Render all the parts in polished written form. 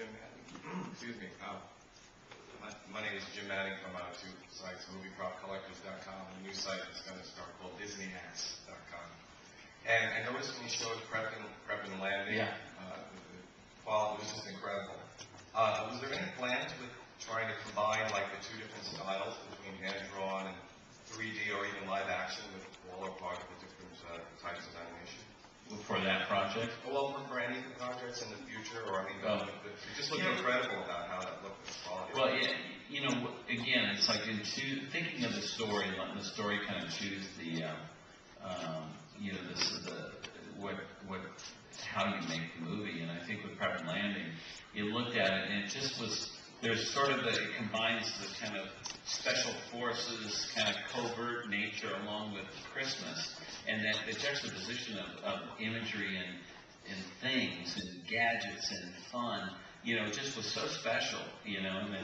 Jim Manning. Excuse me. My name is Jim Manning from two sites, moviepropcollectors.com, and a new site that's going to start called DisneyHacks.com. And I noticed when you showed Prep and Landing, the quality was just incredible. Was there any plans with trying to combine like the two different styles between hand-drawn and 3D or even live action with all or part of the different types of animation? For that project? Well, for any of the projects in the future, or I mean, it just looked incredible about how that looked, the quality. Well, yeah, you know, again, it's like thinking of the story, letting the story kind of choose the, you know, how you make the movie. And I think with Prep and Landing, you looked at it and it just was, there's sort of it combines the kind of special forces, kind of covert nature along with Christmas, and that the juxtaposition of imagery and things and gadgets and fun, you know, just was so special, you know, and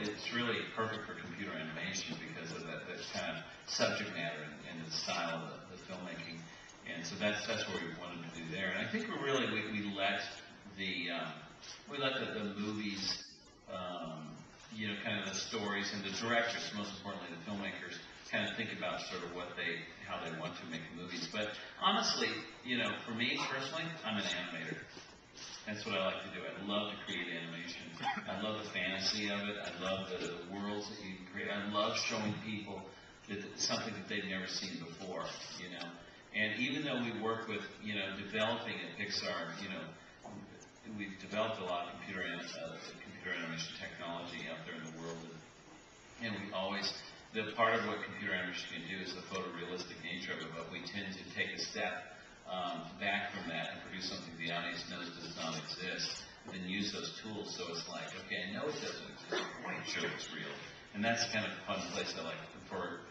it's really perfect for computer animation because of that kind of subject matter and the style of the filmmaking. And so that's what we wanted to do there. And I think we let the movies, you know, kind of the stories and the directors, most importantly the filmmakers, kind of think about sort of how they want to make movies. But honestly, you know, for me personally, I'm an animator. That's what I like to do. I love to create animation. I love the fantasy of it. I love the worlds that you can create. I love showing people something that they've never seen before, you know. And even though we work with, you know, developing at Pixar, you know, we've developed a lot of computer animation technology out there in the world, and we always, the part of what computer animation can do is the photorealistic nature of it, but we tend to take a step back from that and produce something the audience knows does not exist, and then use those tools. So it's like, okay, I know it doesn't exist, but wait, sure it's real. And that's kind of a fun place I like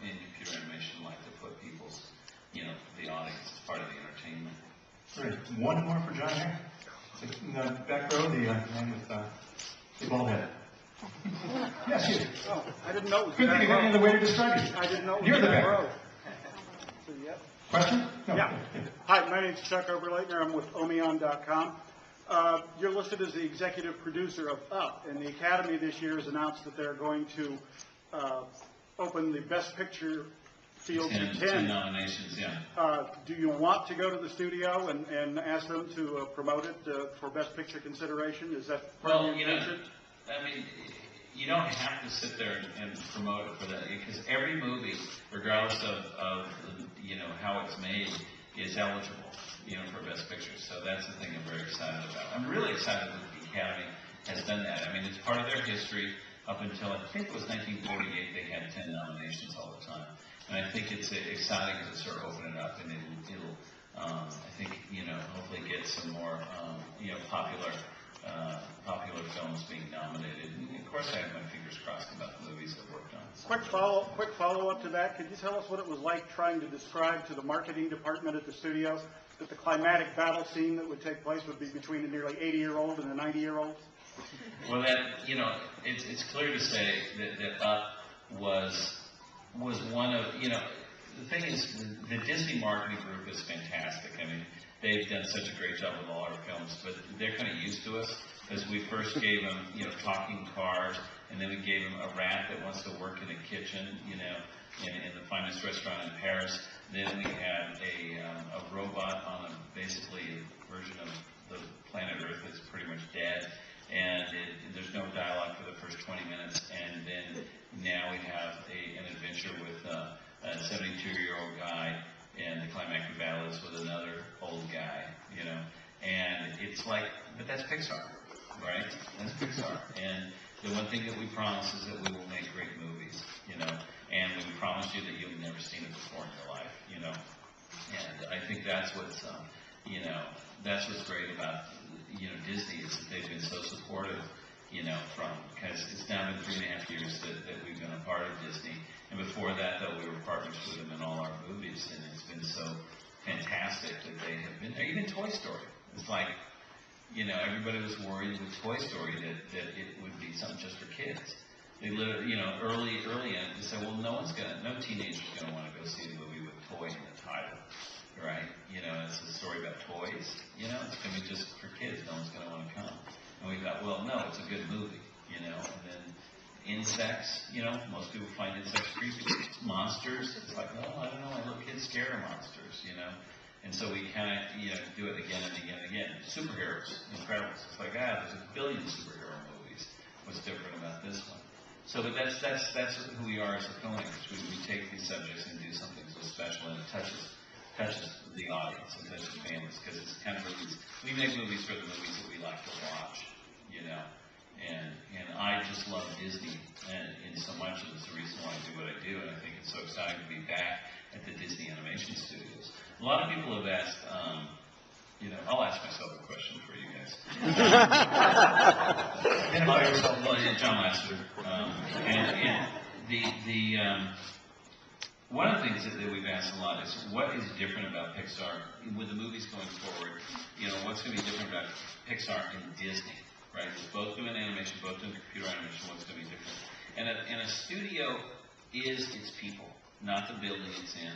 in computer animation, like to put people's, you know, the audience as part of the entertainment. Great. One more for John here. In the back row, the man with the bald head. Yes, you. Oh, I didn't know it was Couldn't think of any other way to describe you. I didn't know it was You're the back back row. So, yep. Question? No. Yeah. Hi, my name is Chuck Oberleitner. I'm with Omeon.com. You're listed as the executive producer of Up, and the Academy this year has announced that they're going to open the Best Picture field to 10 nominations, yeah. Do you want to go to the studio and ask them to promote it for Best Picture consideration? Is that well, you know, I mean, you don't have to sit there and promote it for that, because every movie, regardless of you know how it's made, is eligible, you know, for Best Picture. So that's the thing I'm very excited about. I'm really excited that the Academy has done that. I mean, it's part of their history. Up until, I think it was 1948, they had 10 nominations all the time. And I think it's exciting because it's sort of opening it up, and it'll I think, you know, hopefully get some more, you know, popular films being nominated. And of course, I have my fingers crossed about the movies I've worked on. Quick follow-up to that. Could you tell us what it was like trying to describe to the marketing department at the studio that the climatic battle scene that would take place would be between a nearly 80-year-old and a 90-year-old? Well, that, you know, it's clear to say that Up was one of, you know, the thing is, the Disney marketing group is fantastic. I mean, they've done such a great job with all our films, but they're kind of used to us, because we first gave them, you know, talking cars, and then we gave them a rat that wants to work in a kitchen, you know, in the finest restaurant in Paris. Then we had a robot on basically a version of the planet Earth that's pretty much dead. And there's no dialogue for the first 20 minutes, and then now we have an adventure with a 72-year-old guy, and the climactic battle is with another old guy, you know. And it's like, but that's Pixar, right? That's Pixar. And the one thing that we promise is that we will make great movies, you know, and we promise you that you've never seen it before in your life, you know. And I think that's what's, you know, that's what's great about, you know, Disney, is that they've been so supportive, you know, because it's now been 3.5 years that we've been a part of Disney. And before that, though, we were partners with them in all our movies, and it's been so fantastic that they have been there. Even Toy Story. It's like, you know, everybody was worried with Toy Story that it would be something just for kids. They literally, you know, early in, they said, well, no teenager's going to want to go see a movie with toy in the title. Right? You know, it's a story about toys. You know, it's going to be just for kids. No one's going to want to come. And we thought, thought, well, no, it's a good movie, you know. And then insects, you know, most people find insects creepy. Monsters, it's like, well, I don't know, my little kids scared of monsters, you know. And so we kind of, you know, do it again and again and again. Superheroes, Incredibles. It's like, there's a billion superhero movies. What's different about this one? So, but that's who we are as a filmmakers. We take these subjects and do something so special, and it touches the audience and touches families, because it's kind of movies. We make movies for the movies that we like to watch, you know. And I just love Disney, and so much of it's the reason why I do what I do, and I think it's so exciting to be back at the Disney Animation Studios. A lot of people have asked, you know, I'll ask myself a question for you guys. Identify yourself. Well, yeah, John Lasseter. One of the things that we've asked a lot is, what is different about Pixar with the movies going forward? You know, what's going to be different about Pixar and Disney, right? Because both doing animation, both doing computer animation, what's going to be different? And a studio is its people, not the building it's in,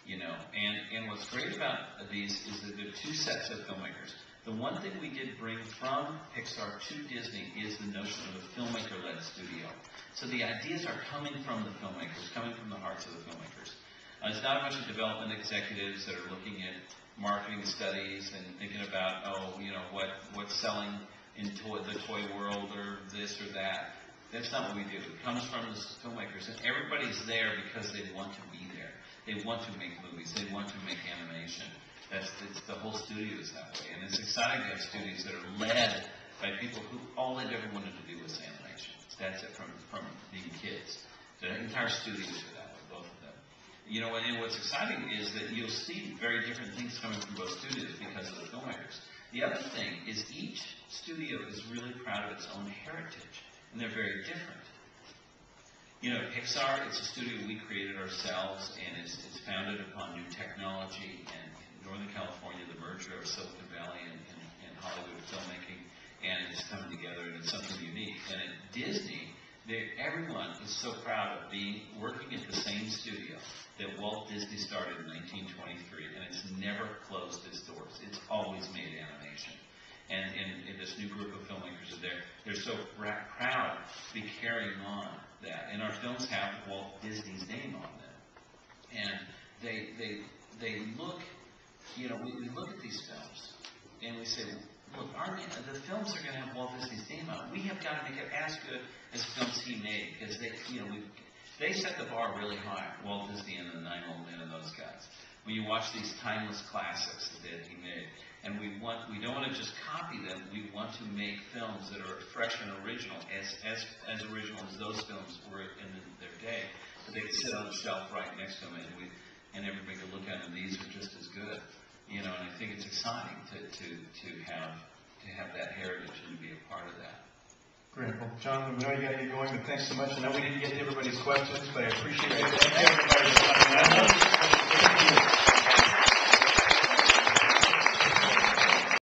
you know. And what's great about these is that there are two sets of filmmakers. The one thing we did bring from Pixar to Disney is the notion of a filmmaker-led studio. So the ideas are coming from the filmmakers, coming from the hearts of the filmmakers. It's not a bunch of development executives that are looking at marketing studies and thinking about, you know, what's selling in the toy world or this or that. That's not what we do. It comes from the filmmakers, and everybody's there because they want to be there. They want to make movies. They want to make animation. It's the whole studio is that way, and it's exciting to have studios that are led by people who all they've ever wanted to do was animation. That's it from being kids. The entire studios are that way, both of them. You know, and what's exciting is that you'll see very different things coming from both studios because of the filmmakers. The other thing is each studio is really proud of its own heritage, and they're very different. You know, Pixar, it's a studio we created ourselves, and it's founded upon new technology, and in Northern California, the merger of Silicon Valley and Hollywood filmmaking, and it's coming together, and it's something unique. And at Disney, everyone is so proud of working at the same studio that Walt Disney started in 1923, and it's never closed its doors. It's always made animation. And this new group of filmmakers are there. They're so proud to be carrying on that. And our films have Walt Disney's name on them. And they look, you know, we look at these films, and we say, look, the films are going to have Walt Disney's name on it. We have got to make it as good as films he made, because they set the bar really high, Walt Disney and the Nine Old Men and those guys. When you watch these timeless classics that he made, and we don't want to just copy them. We want to make films that are fresh and original, as original as those films were in their day, so they could sit on the shelf right next to them, and everybody could look at them. These are just as good, you know. And I think it's exciting to have that heritage and to be a part of that. Great. Well, John, we know you got to get going, but thanks so much. I know we didn't get to everybody's questions, but I appreciate it. Thank you, everybody, for coming out.